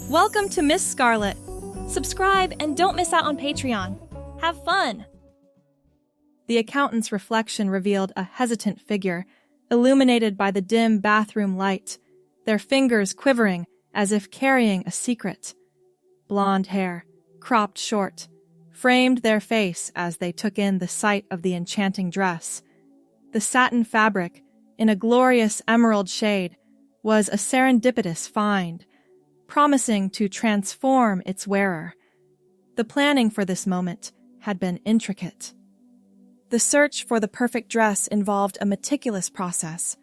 Welcome to Miss Scarlett. Subscribe and don't miss out on Patreon. Have fun! The accountant's reflection revealed a hesitant figure, illuminated by the dim bathroom light, their fingers quivering as if carrying a secret. Blonde hair, cropped short, framed their face as they took in the sight of the enchanting dress. The satin fabric, in a glorious emerald shade, was a serendipitous find, promising to transform its wearer. The planning for this moment had been intricate. The search for the perfect dress involved a meticulous process,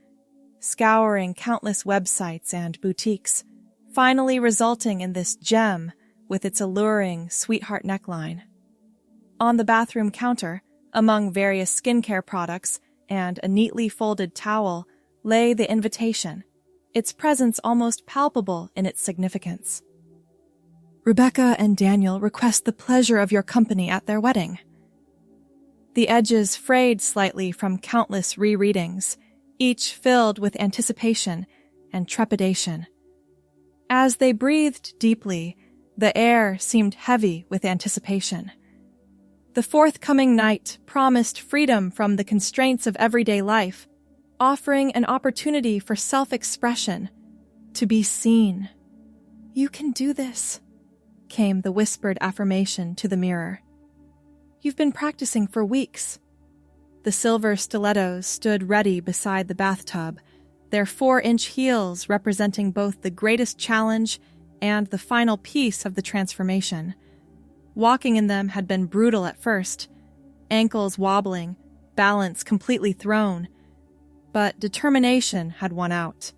scouring countless websites and boutiques, finally resulting in this gem with its alluring sweetheart neckline. On the bathroom counter, among various skincare products and a neatly folded towel, lay the invitation, its presence almost palpable in its significance. Rebecca and Daniel request the pleasure of your company at their wedding. The edges frayed slightly from countless rereadings, each filled with anticipation and trepidation. As they breathed deeply, the air seemed heavy with anticipation. The forthcoming night promised freedom from the constraints of everyday life, offering an opportunity for self-expression, to be seen. "You can do this," came the whispered affirmation to the mirror. "You've been practicing for weeks." The silver stilettos stood ready beside the bathtub, their 4-inch heels representing both the greatest challenge and the final piece of the transformation. Walking in them had been brutal at first, ankles wobbling, balance completely thrown, but determination had won out.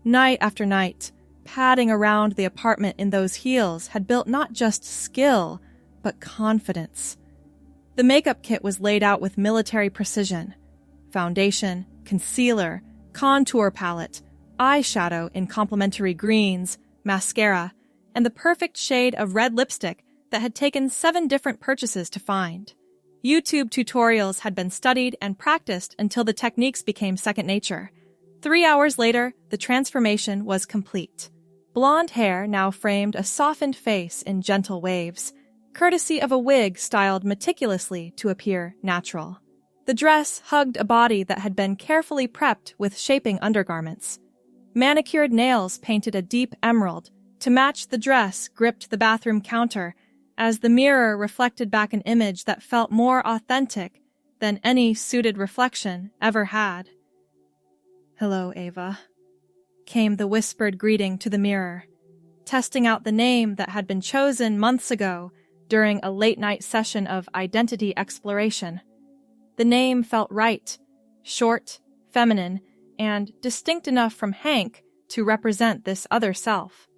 Night after night, padding around the apartment in those heels had built not just skill, but confidence. The makeup kit was laid out with military precision. Foundation, concealer, contour palette, eyeshadow in complementary greens, mascara, and the perfect shade of red lipstick that had taken 7 different purchases to find. YouTube tutorials had been studied and practiced until the techniques became second nature. 3 hours later, the transformation was complete. Blonde hair now framed a softened face in gentle waves, courtesy of a wig styled meticulously to appear natural. The dress hugged a body that had been carefully prepped with shaping undergarments. Manicured nails painted a deep emerald to match the dress gripped the bathroom counter as the mirror reflected back an image that felt more authentic than any suited reflection ever had. "Hello, Ava," came the whispered greeting to the mirror, testing out the name that had been chosen months ago during a late-night session of identity exploration. The name felt right, short, feminine, and distinct enough from Hank to represent this other self.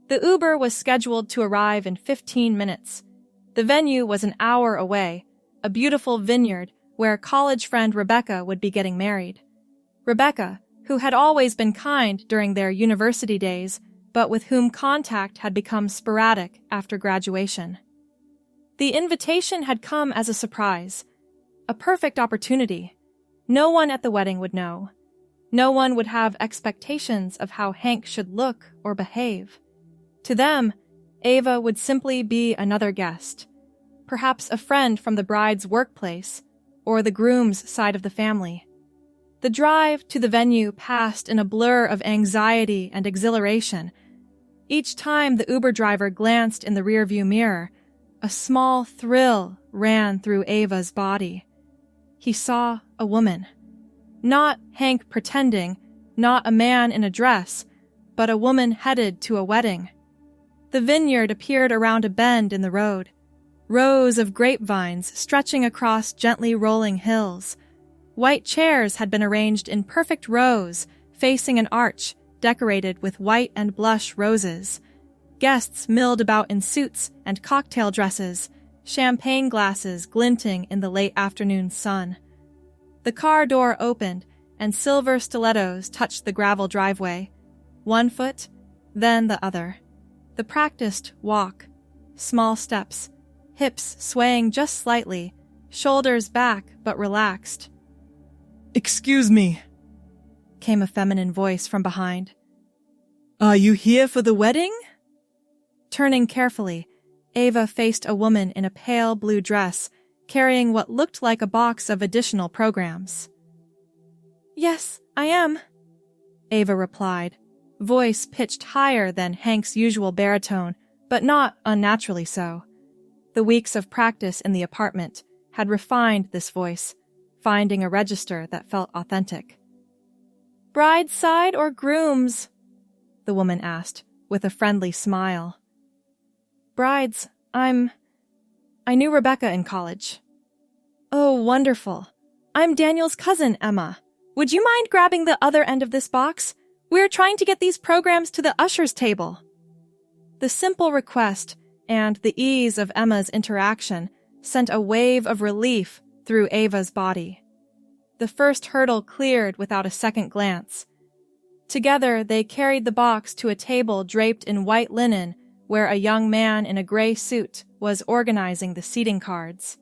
The Uber was scheduled to arrive in 15 minutes. The venue was an hour away, a beautiful vineyard where college friend Rebecca would be getting married. Rebecca, who had always been kind during their university days, but with whom contact had become sporadic after graduation. The invitation had come as a surprise, a perfect opportunity. No one at the wedding would know. No one would have expectations of how Hank should look or behave. To them, Ava would simply be another guest, perhaps a friend from the bride's workplace or the groom's side of the family. The drive to the venue passed in a blur of anxiety and exhilaration. Each time the Uber driver glanced in the rearview mirror, a small thrill ran through Ava's body. He saw a woman. Not Hank pretending, not a man in a dress, but a woman headed to a wedding. The vineyard appeared around a bend in the road, rows of grapevines stretching across gently rolling hills. White chairs had been arranged in perfect rows, facing an arch decorated with white and blush roses. Guests milled about in suits and cocktail dresses, champagne glasses glinting in the late afternoon sun. The car door opened, and silver stilettos touched the gravel driveway. One foot, then the other. The practiced walk, small steps, hips swaying just slightly, shoulders back but relaxed. "Excuse me," came a feminine voice from behind. "Are you here for the wedding?" Turning carefully, Ava faced a woman in a pale blue dress, carrying what looked like a box of additional programs. "Yes, I am," Ava replied, voice pitched higher than Hank's usual baritone, but not unnaturally so. The weeks of practice in the apartment had refined this voice, finding a register that felt authentic. "Bride's side or groom's?" the woman asked, with a friendly smile. "Bride's. I knew Rebecca in college." "Oh, wonderful. I'm Daniel's cousin, Emma. Would you mind grabbing the other end of this box? We're trying to get these programs to the usher's table." The simple request and the ease of Emma's interaction sent a wave of relief through Ava's body. The first hurdle cleared without a second glance. Together, they carried the box to a table draped in white linen where a young man in a gray suit was organizing the seating cards.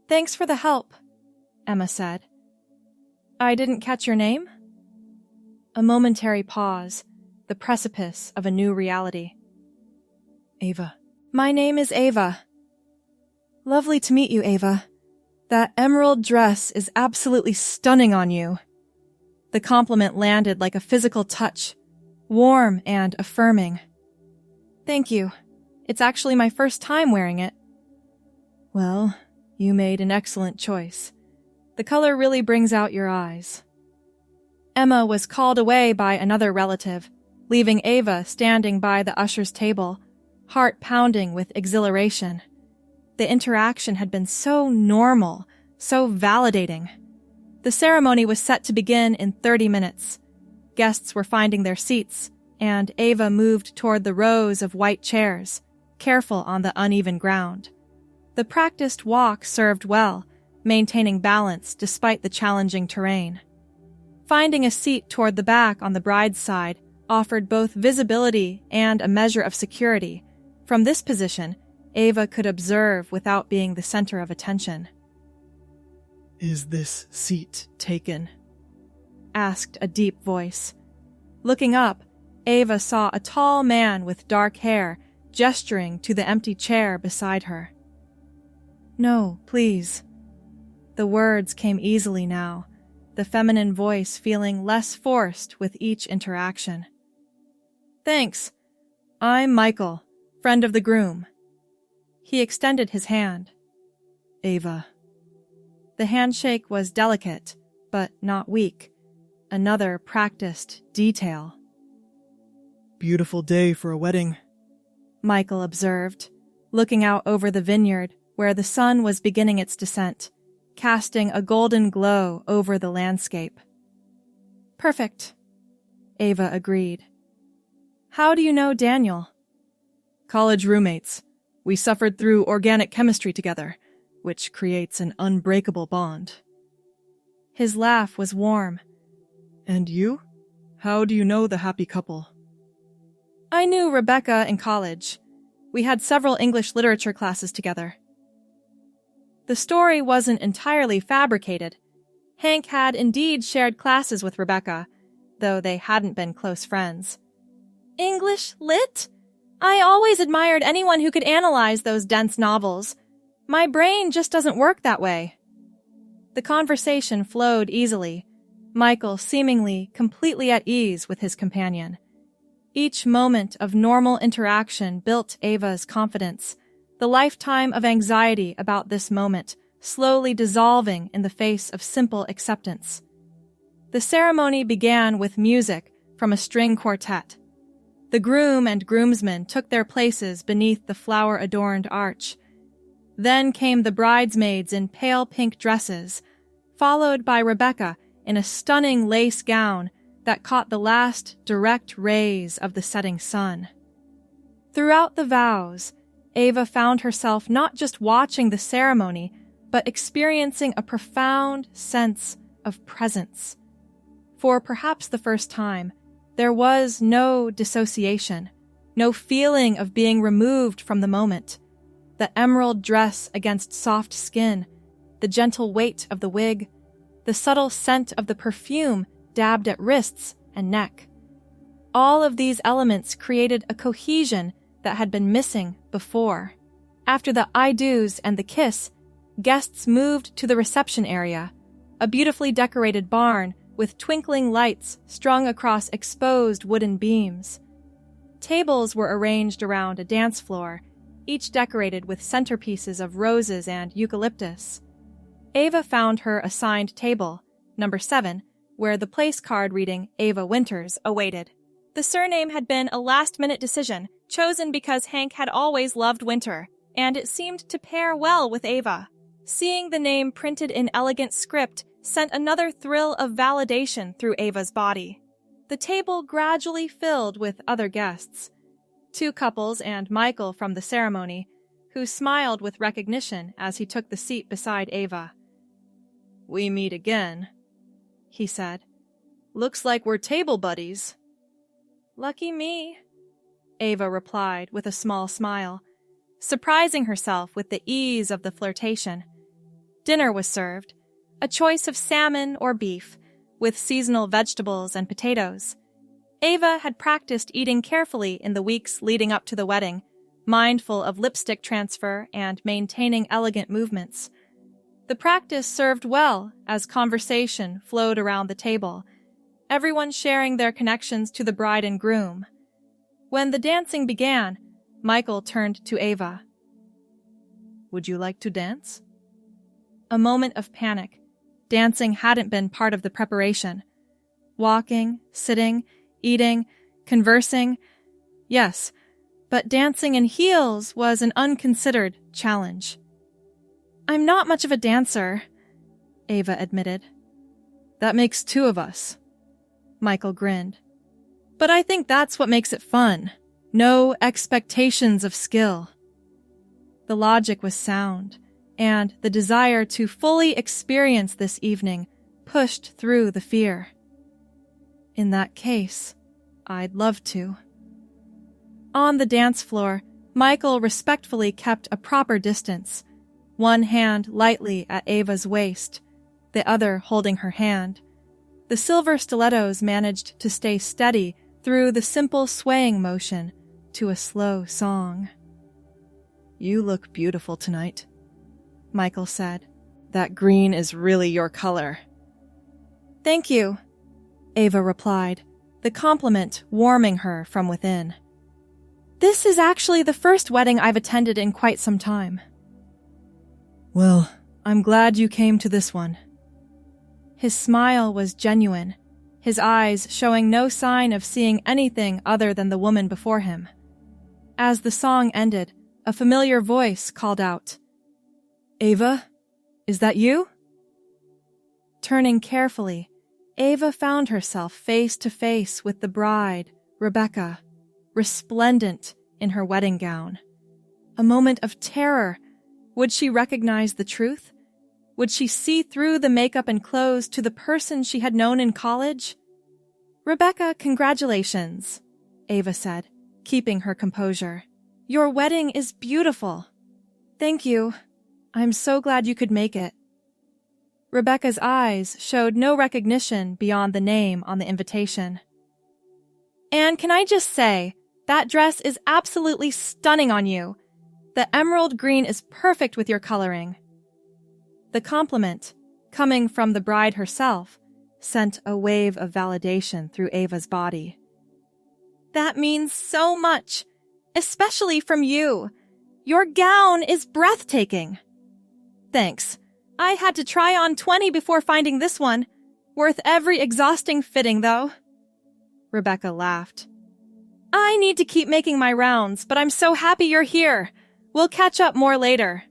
"Thanks for the help," Emma said. "I didn't catch your name?" A momentary pause, the precipice of a new reality. Ava. "My name is Ava." "Lovely to meet you, Ava. That emerald dress is absolutely stunning on you." The compliment landed like a physical touch, warm and affirming. "Thank you. It's actually my first time wearing it." "Well, you made an excellent choice. The color really brings out your eyes." Emma was called away by another relative, leaving Ava standing by the usher's table, heart pounding with exhilaration. The interaction had been so normal, so validating. The ceremony was set to begin in 30 minutes. Guests were finding their seats, and Ava moved toward the rows of white chairs, careful on the uneven ground. The practiced walk served well, maintaining balance despite the challenging terrain. Finding a seat toward the back on the bride's side offered both visibility and a measure of security. From this position, Ava could observe without being the center of attention. "Is this seat taken?" asked a deep voice. Looking up, Ava saw a tall man with dark hair gesturing to the empty chair beside her. "No, please." The words came easily now, the feminine voice feeling less forced with each interaction. "Thanks. I'm Michael, friend of the groom." He extended his hand. "Ava." The handshake was delicate, but not weak. Another practiced detail. "Beautiful day for a wedding," Michael observed, looking out over the vineyard where the sun was beginning its descent, casting a golden glow over the landscape. "Perfect," Ava agreed. "How do you know Daniel?" "College roommates. We suffered through organic chemistry together, which creates an unbreakable bond." His laugh was warm. "And you? How do you know the happy couple?" "I knew Rebecca in college. We had several English literature classes together." The story wasn't entirely fabricated. Hank had indeed shared classes with Rebecca, though they hadn't been close friends. "English lit? I always admired anyone who could analyze those dense novels. My brain just doesn't work that way." The conversation flowed easily, Michael seemingly completely at ease with his companion. Each moment of normal interaction built Ava's confidence, the lifetime of anxiety about this moment slowly dissolving in the face of simple acceptance. The ceremony began with music from a string quartet. The groom and groomsmen took their places beneath the flower-adorned arch. Then came the bridesmaids in pale pink dresses, followed by Rebecca in a stunning lace gown that caught the last direct rays of the setting sun. Throughout the vows, Ava found herself not just watching the ceremony, but experiencing a profound sense of presence. For perhaps the first time, there was no dissociation, no feeling of being removed from the moment. The emerald dress against soft skin, the gentle weight of the wig, the subtle scent of the perfume dabbed at wrists and neck. All of these elements created a cohesion that had been missing before. After the I do's and the kiss, guests moved to the reception area, a beautifully decorated barn with twinkling lights strung across exposed wooden beams. Tables were arranged around a dance floor, each decorated with centerpieces of roses and eucalyptus. Ava found her assigned table, number 7, where the place card reading Ava Winters awaited. The surname had been a last-minute decision, chosen because Hank had always loved winter, and it seemed to pair well with Ava. Seeing the name printed in elegant script sent another thrill of validation through Ava's body. The table gradually filled with other guests. 2 couples and Michael from the ceremony, who smiled with recognition as he took the seat beside Ava. "We meet again," he said. "Looks like we're table buddies." "Lucky me," Ava replied with a small smile, surprising herself with the ease of the flirtation. Dinner was served, a choice of salmon or beef, with seasonal vegetables and potatoes. Ava had practiced eating carefully in the weeks leading up to the wedding, mindful of lipstick transfer and maintaining elegant movements. The practice served well as conversation flowed around the table, everyone sharing their connections to the bride and groom. When the dancing began, Michael turned to Ava. "Would you like to dance?" A moment of panic. Dancing hadn't been part of the preparation. Walking, sitting, eating, conversing. Yes, but dancing in heels was an unconsidered challenge. "I'm not much of a dancer," Ava admitted. "That makes 2 of us." Michael grinned. "But I think that's what makes it fun. No expectations of skill." The logic was sound, and the desire to fully experience this evening pushed through the fear. "In that case, I'd love to." On the dance floor, Michael respectfully kept a proper distance, one hand lightly at Ava's waist, the other holding her hand. The silver stilettos managed to stay steady through the simple swaying motion to a slow song. "You look beautiful tonight," Michael said. "That green is really your color." "Thank you," Ava replied, the compliment warming her from within. "This is actually the first wedding I've attended in quite some time." "Well, I'm glad you came to this one." His smile was genuine, his eyes showing no sign of seeing anything other than the woman before him. As the song ended, a familiar voice called out, "Ava, is that you?" Turning carefully, Ava found herself face to face with the bride, Rebecca, resplendent in her wedding gown. A moment of terror. Would she recognize the truth? Would she see through the makeup and clothes to the person she had known in college? "Rebecca, congratulations," Ava said, keeping her composure. "Your wedding is beautiful." "Thank you. I'm so glad you could make it." Rebecca's eyes showed no recognition beyond the name on the invitation. "And can I just say, that dress is absolutely stunning on you. The emerald green is perfect with your coloring." The compliment, coming from the bride herself, sent a wave of validation through Ava's body. "That means so much, especially from you. Your gown is breathtaking." "Thanks. I had to try on 20 before finding this one. Worth every exhausting fitting, though." Rebecca laughed. "I need to keep making my rounds, but I'm so happy you're here. We'll catch up more later."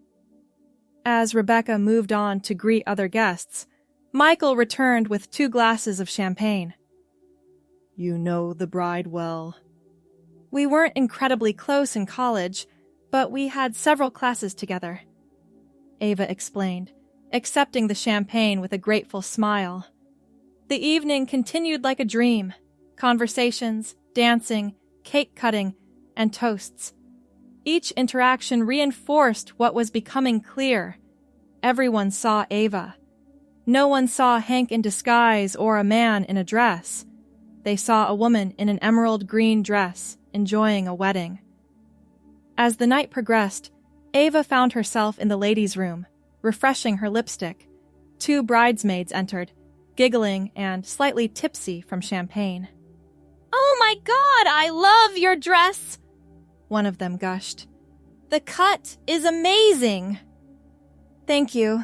As Rebecca moved on to greet other guests, Michael returned with 2 glasses of champagne. "You know the bride well." "We weren't incredibly close in college, but we had several classes together," Ava explained, accepting the champagne with a grateful smile. The evening continued like a dream. Conversations, dancing, cake cutting, and toasts. Each interaction reinforced what was becoming clear. Everyone saw Ava. No one saw Hank in disguise or a man in a dress. They saw a woman in an emerald green dress, enjoying a wedding. As the night progressed, Ava found herself in the ladies' room, refreshing her lipstick. 2 bridesmaids entered, giggling and slightly tipsy from champagne. "Oh my God, I love your dress!" one of them gushed. "The cut is amazing!" "Thank you,"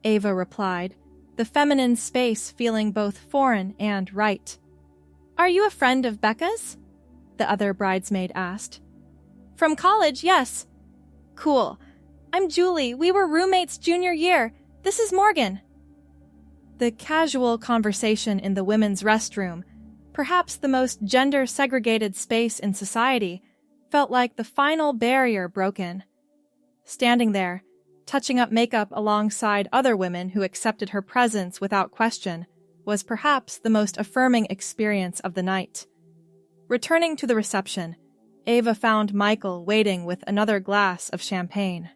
Ava replied, the feminine space feeling both foreign and right. "Are you a friend of Becca's?" the other bridesmaid asked. "From college, yes." "Cool. I'm Julie. We were roommates junior year. This is Morgan." The casual conversation in the women's restroom, perhaps the most gender-segregated space in society, felt like the final barrier broken. Standing there, touching up makeup alongside other women who accepted her presence without question, was perhaps the most affirming experience of the night. Returning to the reception, Ava found Michael waiting with another glass of champagne.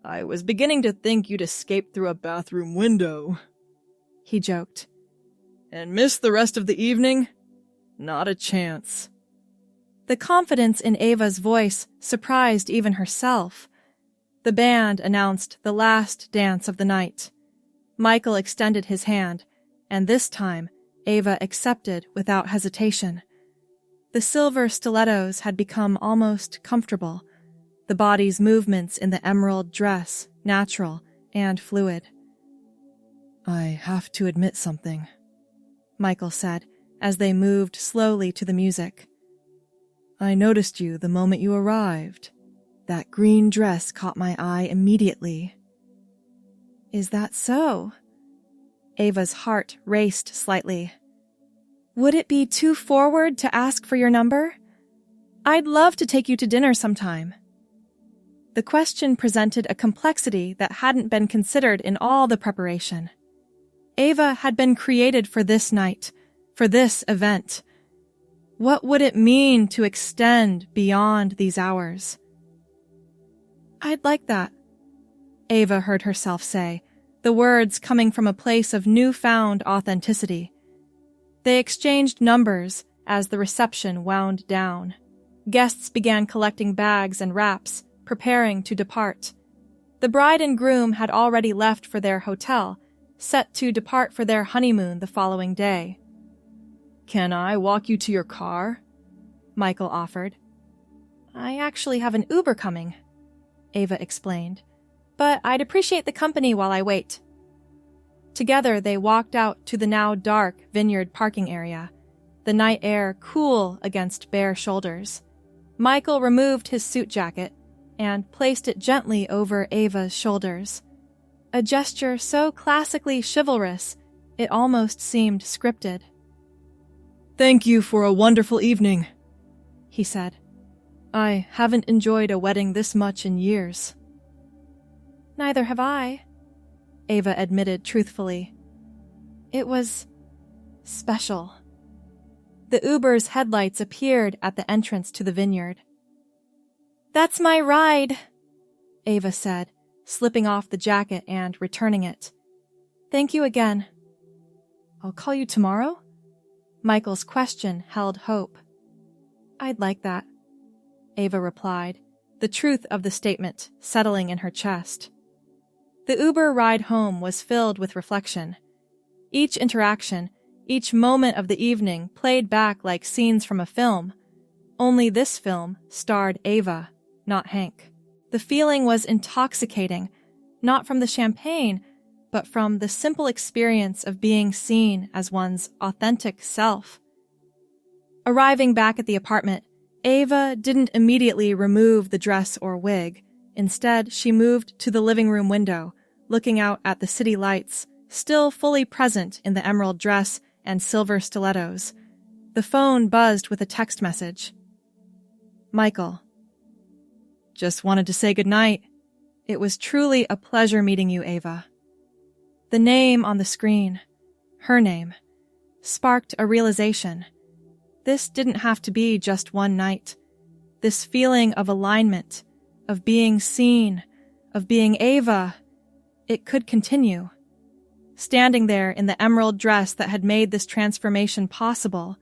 "I was beginning to think you'd escaped through a bathroom window," he joked. "And missed the rest of the evening? Not a chance." The confidence in Ava's voice surprised even herself. The band announced the last dance of the night. Michael extended his hand, and this time Ava accepted without hesitation. The silver stilettos had become almost comfortable, the body's movements in the emerald dress natural and fluid. "I have to admit something," Michael said as they moved slowly to the music. "I noticed you the moment you arrived. That green dress caught my eye immediately." "Is that so?" Ava's heart raced slightly. "Would it be too forward to ask for your number? I'd love to take you to dinner sometime." The question presented a complexity that hadn't been considered in all the preparation. Ava had been created for this night, for this event. What would it mean to extend beyond these hours? "I'd like that," Ava heard herself say, the words coming from a place of newfound authenticity. They exchanged numbers as the reception wound down. Guests began collecting bags and wraps, preparing to depart. The bride and groom had already left for their hotel, set to depart for their honeymoon the following day. "Can I walk you to your car?" Michael offered. "I actually have an Uber coming," Ava explained, "but I'd appreciate the company while I wait." Together they walked out to the now dark vineyard parking area, the night air cool against bare shoulders. Michael removed his suit jacket and placed it gently over Ava's shoulders. A gesture so classically chivalrous, it almost seemed scripted. "Thank you for a wonderful evening," he said. "I haven't enjoyed a wedding this much in years." "Neither have I," Ava admitted truthfully. "It was special." The Uber's headlights appeared at the entrance to the vineyard. "That's my ride," Ava said, slipping off the jacket and returning it. "Thank you again." "I'll call you tomorrow?" Michael's question held hope. "I'd like that," Ava replied, the truth of the statement settling in her chest. The Uber ride home was filled with reflection. Each interaction, each moment of the evening played back like scenes from a film. Only this film starred Ava, not Hank. The feeling was intoxicating, not from the champagne, but from the simple experience of being seen as one's authentic self. Arriving back at the apartment, Ava didn't immediately remove the dress or wig. Instead, she moved to the living room window, looking out at the city lights, still fully present in the emerald dress and silver stilettos. The phone buzzed with a text message. "Michael. Just wanted to say goodnight. It was truly a pleasure meeting you, Ava." The name on the screen, her name, sparked a realization. This didn't have to be just one night. This feeling of alignment, of being seen, of being Ava, it could continue. Standing there in the emerald dress that had made this transformation possible,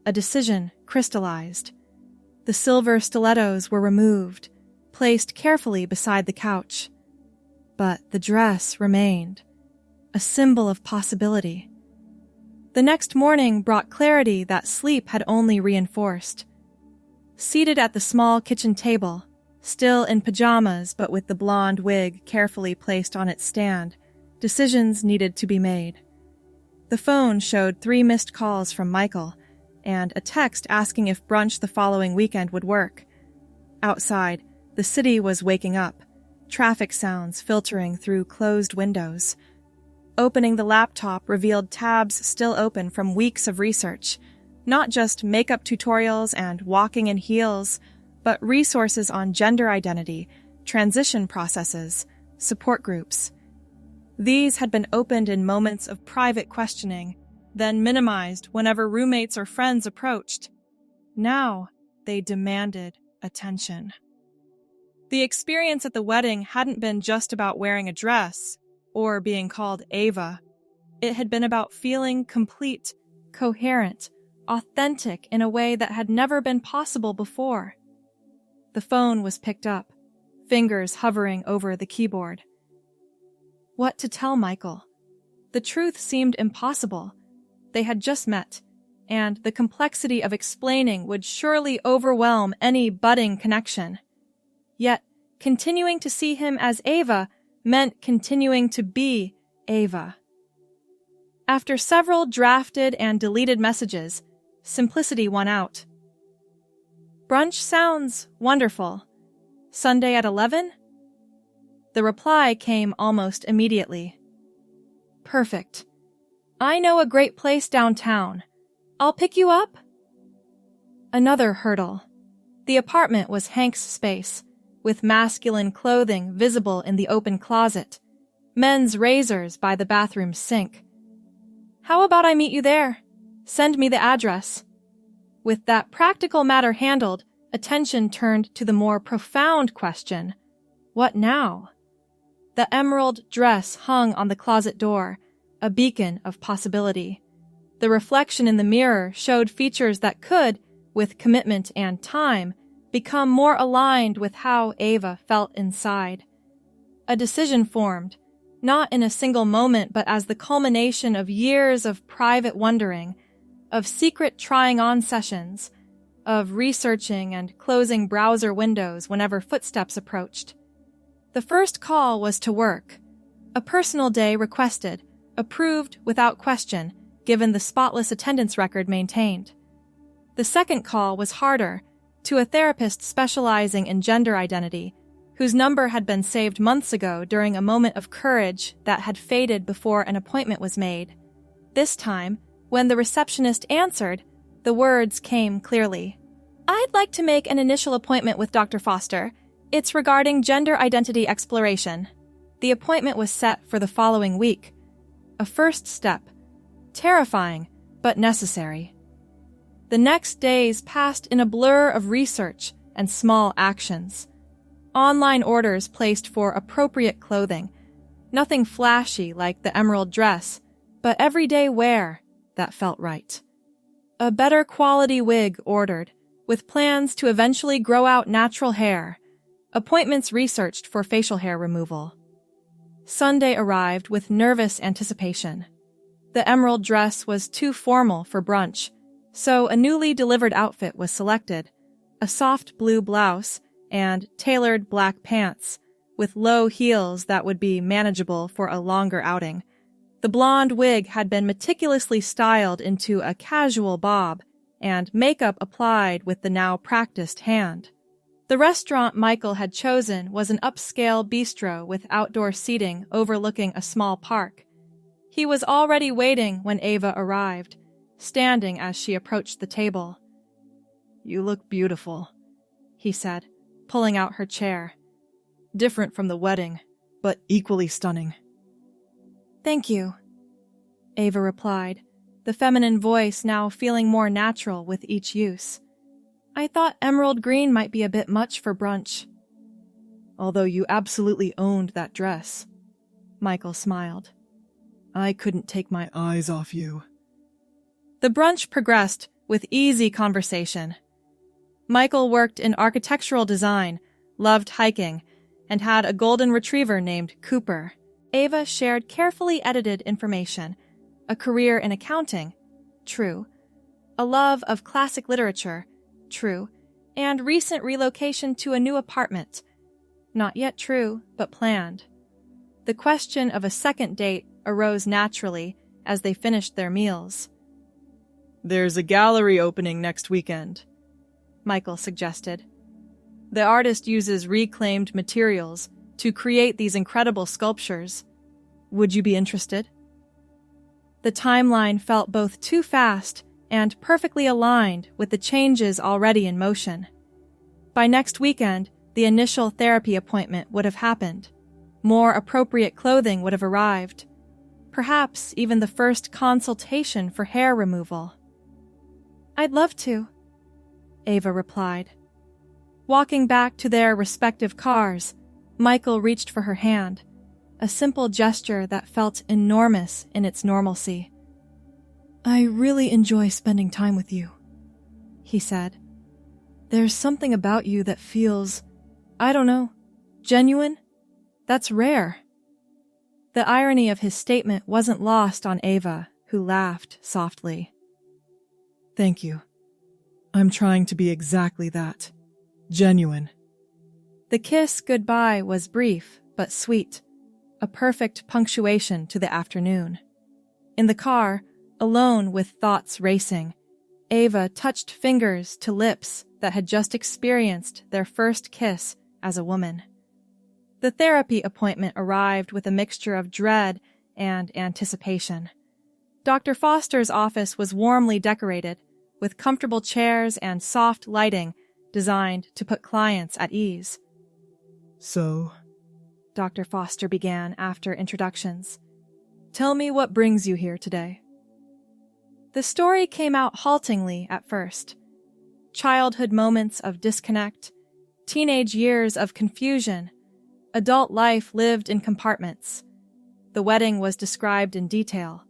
a decision crystallized. The silver stilettos were removed, placed carefully beside the couch. But the dress remained, a symbol of possibility. The next morning brought clarity that sleep had only reinforced. Seated at the small kitchen table, still in pajamas but with the blonde wig carefully placed on its stand, decisions needed to be made. The phone showed 3 missed calls from Michael and a text asking if brunch the following weekend would work. Outside, the city was waking up, traffic sounds filtering through closed windows. Opening the laptop revealed tabs still open from weeks of research, not just makeup tutorials and walking in heels, but resources on gender identity, transition processes, support groups. These had been opened in moments of private questioning, then minimized whenever roommates or friends approached. Now, they demanded attention. The experience at the wedding hadn't been just about wearing a dress or being called Ava. It had been about feeling complete, coherent, authentic in a way that had never been possible before. The phone was picked up, fingers hovering over the keyboard. What to tell Michael? The truth seemed impossible. They had just met, and the complexity of explaining would surely overwhelm any budding connection. Yet, continuing to see him as Ava meant continuing to be Ava. After several drafted and deleted messages, simplicity won out. Brunch sounds wonderful. Sunday at 11? The reply came almost immediately. Perfect. I know a great place downtown. I'll pick you up. Another hurdle. The apartment was Hank's space, with masculine clothing visible in the open closet, men's razors by the bathroom sink. How about I meet you there? Send me the address. With that practical matter handled, attention turned to the more profound question, what now? The emerald dress hung on the closet door, a beacon of possibility. The reflection in the mirror showed features that could, with commitment and time, become more aligned with how Ava felt inside. A decision formed, not in a single moment but as the culmination of years of private wondering, of secret trying-on sessions, of researching and closing browser windows whenever footsteps approached. The first call was to work. A personal day requested, approved without question, given the spotless attendance record maintained. The second call was harder, to a therapist specializing in gender identity, whose number had been saved months ago during a moment of courage that had faded before an appointment was made. This time, when the receptionist answered, the words came clearly. I'd like to make an initial appointment with Dr. Foster. It's regarding gender identity exploration. The appointment was set for the following week. A first step. Terrifying, but necessary. The next days passed in a blur of research and small actions. Online orders placed for appropriate clothing. Nothing flashy like the emerald dress, but everyday wear that felt right. A better quality wig ordered, with plans to eventually grow out natural hair. Appointments researched for facial hair removal. Sunday arrived with nervous anticipation. The emerald dress was too formal for brunch, so a newly delivered outfit was selected, a soft blue blouse and tailored black pants, with low heels that would be manageable for a longer outing. The blonde wig had been meticulously styled into a casual bob, and makeup applied with the now practiced hand. The restaurant Michael had chosen was an upscale bistro with outdoor seating overlooking a small park. He was already waiting when Ava arrived, standing as she approached the table. You look beautiful, he said, pulling out her chair. Different from the wedding, but equally stunning. Thank you, Ava replied, the feminine voice now feeling more natural with each use. I thought emerald green might be a bit much for brunch. Although you absolutely owned that dress, Michael smiled. I couldn't take my eyes off you. The brunch progressed with easy conversation. Michael worked in architectural design, loved hiking, and had a golden retriever named Cooper. Ava shared carefully edited information, a career in accounting, true, a love of classic literature, true, and recent relocation to a new apartment, not yet true, but planned. The question of a second date arose naturally as they finished their meals. "There's a gallery opening next weekend," Michael suggested. The artist uses reclaimed materials to create these incredible sculptures. Would you be interested? The timeline felt both too fast and perfectly aligned with the changes already in motion. By next weekend, the initial therapy appointment would have happened. More appropriate clothing would have arrived. Perhaps even the first consultation for hair removal. "I'd love to," Ava replied. Walking back to their respective cars, Michael reached for her hand, a simple gesture that felt enormous in its normalcy. "I really enjoy spending time with you," he said. "There's something about you that feels, I don't know, genuine? That's rare." The irony of his statement wasn't lost on Ava, who laughed softly. "Thank you. I'm trying to be exactly that. Genuine." The kiss goodbye was brief but sweet, a perfect punctuation to the afternoon. In the car, alone with thoughts racing, Ava touched fingers to lips that had just experienced their first kiss as a woman. The therapy appointment arrived with a mixture of dread and anticipation. Dr. Foster's office was warmly decorated, with comfortable chairs and soft lighting designed to put clients at ease. "So," Dr. Foster began after introductions, "tell me what brings you here today." The story came out haltingly at first. Childhood moments of disconnect, teenage years of confusion, adult life lived in compartments. The wedding was described in detail.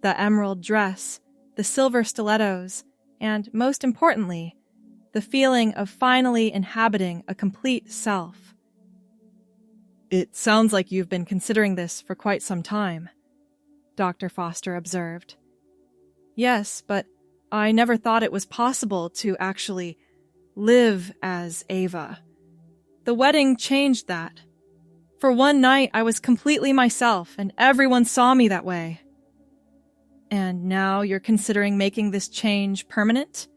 The emerald dress, the silver stilettos, and most importantly, the feeling of finally inhabiting a complete self. "It sounds like you've been considering this for quite some time," Dr. Foster observed. "Yes, but I never thought it was possible to actually live as Ava. The wedding changed that. For one night, I was completely myself, and everyone saw me that way." "And now you're considering making this change permanent?"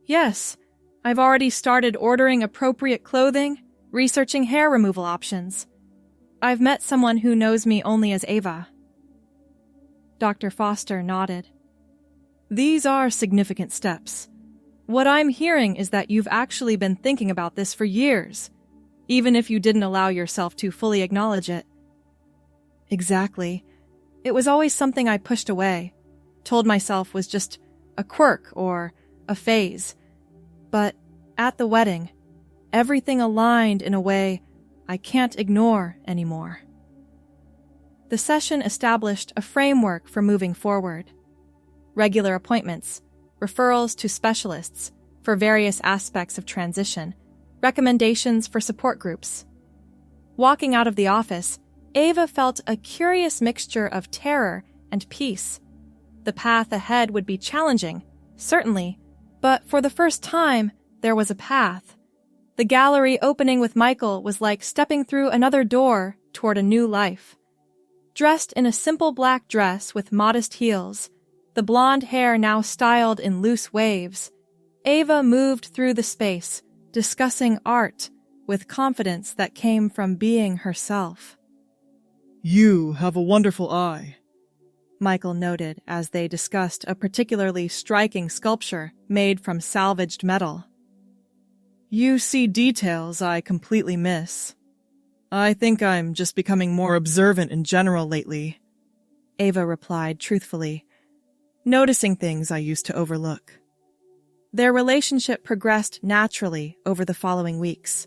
"Yes, I've already started ordering appropriate clothing, researching hair removal options. I've met someone who knows me only as Ava." Dr. Foster nodded. "These are significant steps. What I'm hearing is that you've actually been thinking about this for years, even if you didn't allow yourself to fully acknowledge it." "Exactly. It was always something I pushed away, told myself was just a quirk or a phase. But at the wedding, everything aligned in a way I can't ignore anymore." The session established a framework for moving forward. Regular appointments, referrals to specialists for various aspects of transition, recommendations for support groups. Walking out of the office, Ava felt a curious mixture of terror and peace. The path ahead would be challenging, certainly, but for the first time, there was a path. The gallery opening with Michael was like stepping through another door toward a new life. Dressed in a simple black dress with modest heels, the blonde hair now styled in loose waves, Ava moved through the space, discussing art with confidence that came from being herself. "You have a wonderful eye," Michael noted as they discussed a particularly striking sculpture made from salvaged metal. "You see details I completely miss. I think I'm just becoming more observant in general lately," Ava replied truthfully, "noticing things I used to overlook." Their relationship progressed naturally over the following weeks.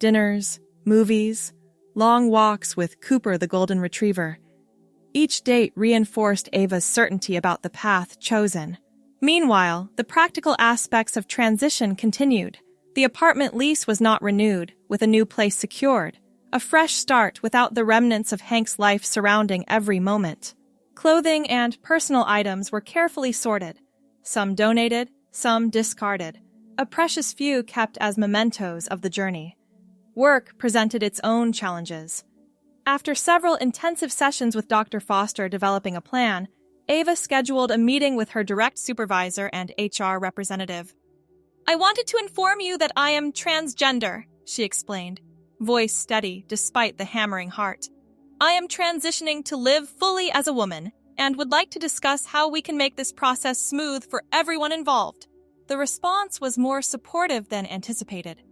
Dinners, movies, long walks with Cooper the golden retriever. Each date reinforced Ava's certainty about the path chosen. Meanwhile, the practical aspects of transition continued. The apartment lease was not renewed, with a new place secured. A fresh start without the remnants of Hank's life surrounding every moment. Clothing and personal items were carefully sorted. Some donated, some discarded. A precious few kept as mementos of the journey. Work presented its own challenges. After several intensive sessions with Dr. Foster developing a plan, Ava scheduled a meeting with her direct supervisor and HR representative. "I wanted to inform you that I am transgender," she explained, voice steady despite the hammering heart. "I am transitioning to live fully as a woman and would like to discuss how we can make this process smooth for everyone involved." The response was more supportive than anticipated.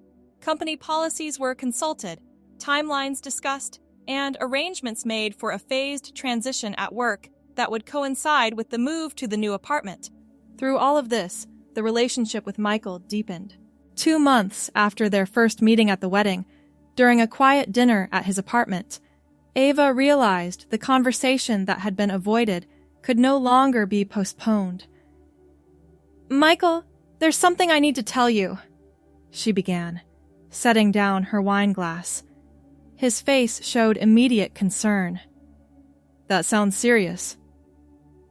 Company policies were consulted, timelines discussed, and arrangements made for a phased transition at work that would coincide with the move to the new apartment. Through all of this, the relationship with Michael deepened. 2 months after their first meeting at the wedding, during a quiet dinner at his apartment, Ava realized the conversation that had been avoided could no longer be postponed. "Michael, there's something I need to tell you," she began, setting down her wine glass. His face showed immediate concern. "That sounds serious."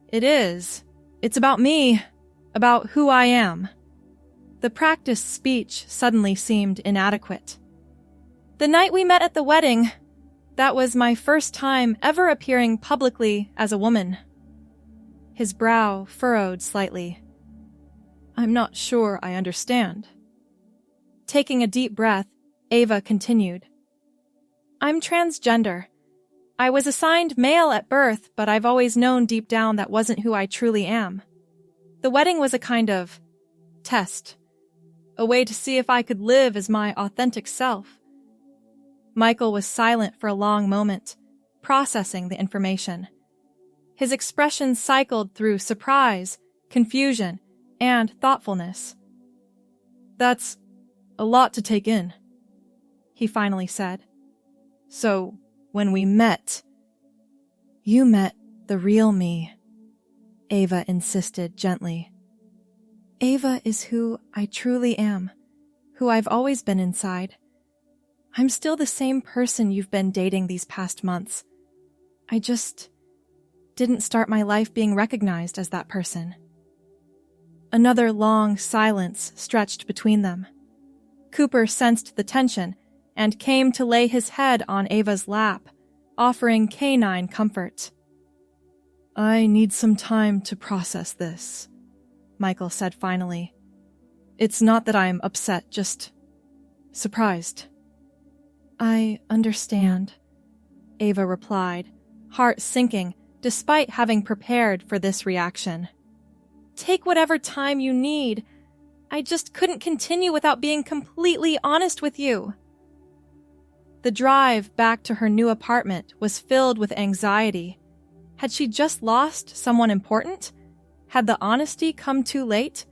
"It is. It's about me, about who I am." The practiced speech suddenly seemed inadequate. "The night we met at the wedding, that was my first time ever appearing publicly as a woman." His brow furrowed slightly. "I'm not sure I understand." Taking a deep breath, Ava continued. "I'm transgender. I was assigned male at birth, but I've always known deep down that wasn't who I truly am. The wedding was a kind of test, a way to see if I could live as my authentic self." Michael was silent for a long moment, processing the information. His expression cycled through surprise, confusion, and thoughtfulness. "That's a lot to take in," he finally said. "So, when we met..." "You met the real me," Ava insisted gently. "Ava is who I truly am, who I've always been inside. I'm still the same person you've been dating these past months. I just didn't start my life being recognized as that person." Another long silence stretched between them. Cooper sensed the tension and came to lay his head on Ava's lap, offering canine comfort. "I need some time to process this," Michael said finally. "It's not that I'm upset, just surprised." "I understand," Ava replied, heart sinking despite having prepared for this reaction. "Take whatever time you need. I just couldn't continue without being completely honest with you." The drive back to her new apartment was filled with anxiety. Had she just lost someone important? Had the honesty come too late?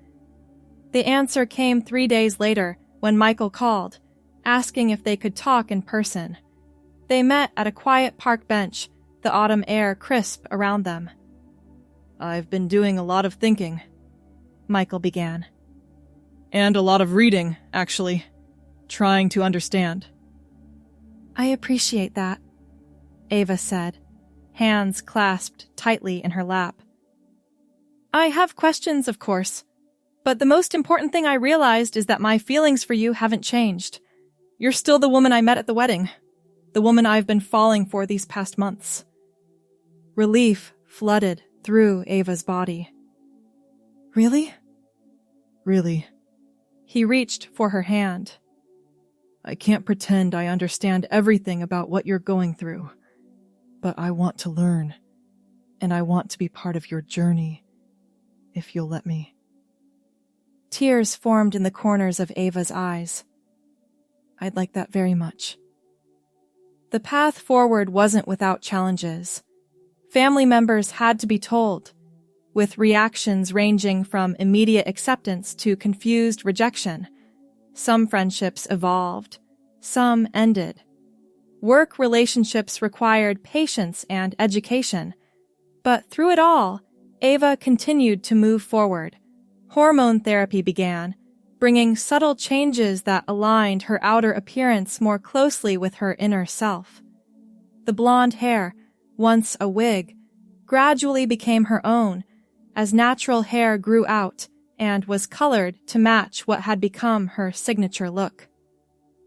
The answer came 3 days later when Michael called, asking if they could talk in person. They met at a quiet park bench, the autumn air crisp around them. "I've been doing a lot of thinking," Michael began. "And a lot of reading, actually. Trying to understand." "I appreciate that," Ava said, hands clasped tightly in her lap. "I have questions, of course, but the most important thing I realized is that my feelings for you haven't changed. You're still the woman I met at the wedding, the woman I've been falling for these past months." Relief flooded through Ava's body. "Really?" "Really." He reached for her hand. "I can't pretend I understand everything about what you're going through, but I want to learn, and I want to be part of your journey, if you'll let me." Tears formed in the corners of Ava's eyes. "I'd like that very much." The path forward wasn't without challenges. Family members had to be told, with reactions ranging from immediate acceptance to confused rejection. Some friendships evolved, some ended. Work relationships required patience and education, but through it all, Ava continued to move forward, Hormone therapy began, bringing subtle changes that aligned her outer appearance more closely with her inner self. The blonde hair, once a wig, gradually became her own as natural hair grew out and was colored to match what had become her signature look.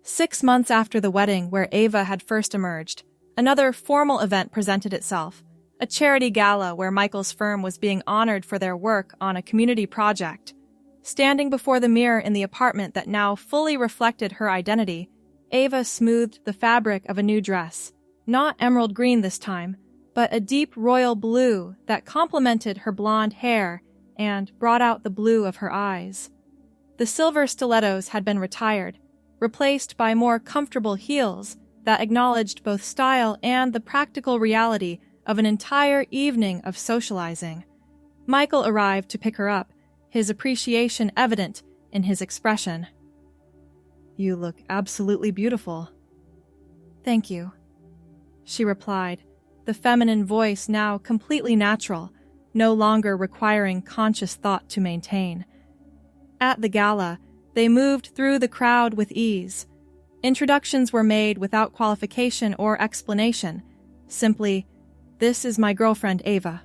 6 months after the wedding where Ava had first emerged, another formal event presented itself, a charity gala where Michael's firm was being honored for their work on a community project. Standing before the mirror in the apartment that now fully reflected her identity, Ava smoothed the fabric of a new dress, not emerald green this time, but a deep royal blue that complemented her blonde hair and brought out the blue of her eyes. The silver stilettos had been retired, replaced by more comfortable heels that acknowledged both style and the practical reality of an entire evening of socializing. Michael arrived to pick her up, his appreciation evident in his expression. "You look absolutely beautiful." "Thank you," she replied, the feminine voice now completely natural, no longer requiring conscious thought to maintain. At the gala, they moved through the crowd with ease. Introductions were made without qualification or explanation, simply, "This is my girlfriend Ava."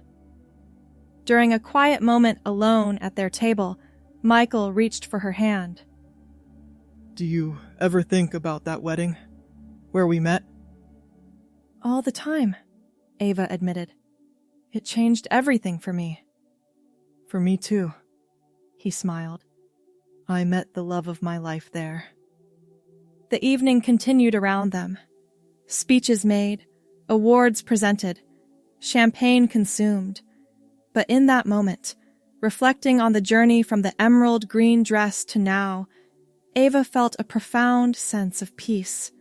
During a quiet moment alone at their table, Michael reached for her hand. "Do you ever think about that wedding? Where we met?" "All the time," Ava admitted. "It changed everything for me." "For me too," he smiled. "I met the love of my life there." The evening continued around them. Speeches made, awards presented, champagne consumed. But in that moment, reflecting on the journey from the emerald green dress to now, Ava felt a profound sense of peace.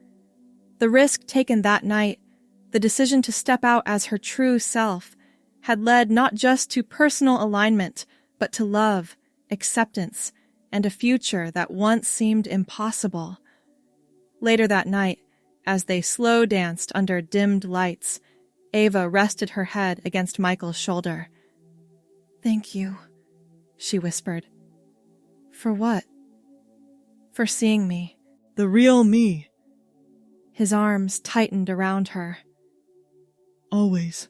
The risk taken that night, the decision to step out as her true self, had led not just to personal alignment, but to love, acceptance, and a future that once seemed impossible. Later that night, as they slow danced under dimmed lights, Ava rested her head against Michael's shoulder. "Thank you," she whispered. "For what?" "For seeing me." "The real me." His arms tightened around her. "Always."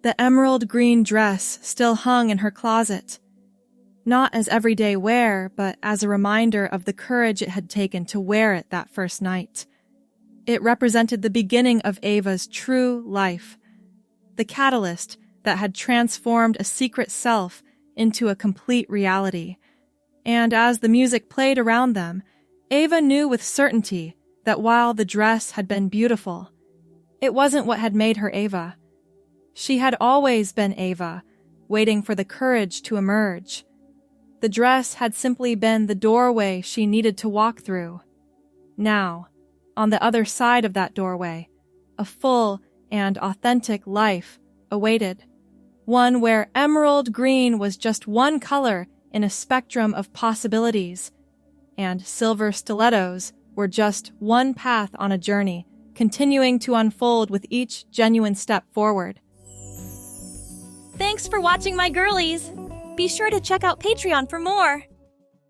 The emerald green dress still hung in her closet, not as everyday wear, but as a reminder of the courage it had taken to wear it that first night. It represented the beginning of Ava's true life, the catalyst that had transformed a secret self into a complete reality. And as the music played around them, Ava knew with certainty that while the dress had been beautiful, it wasn't what had made her Ava. She had always been Ava, waiting for the courage to emerge. The dress had simply been the doorway she needed to walk through. Now, on the other side of that doorway, a full and authentic life awaited. One where emerald green was just one color in a spectrum of possibilities, and silver stilettos were just one path on a journey, continuing to unfold with each genuine step forward. Thanks for watching, my girlies! Be sure to check out Patreon for more!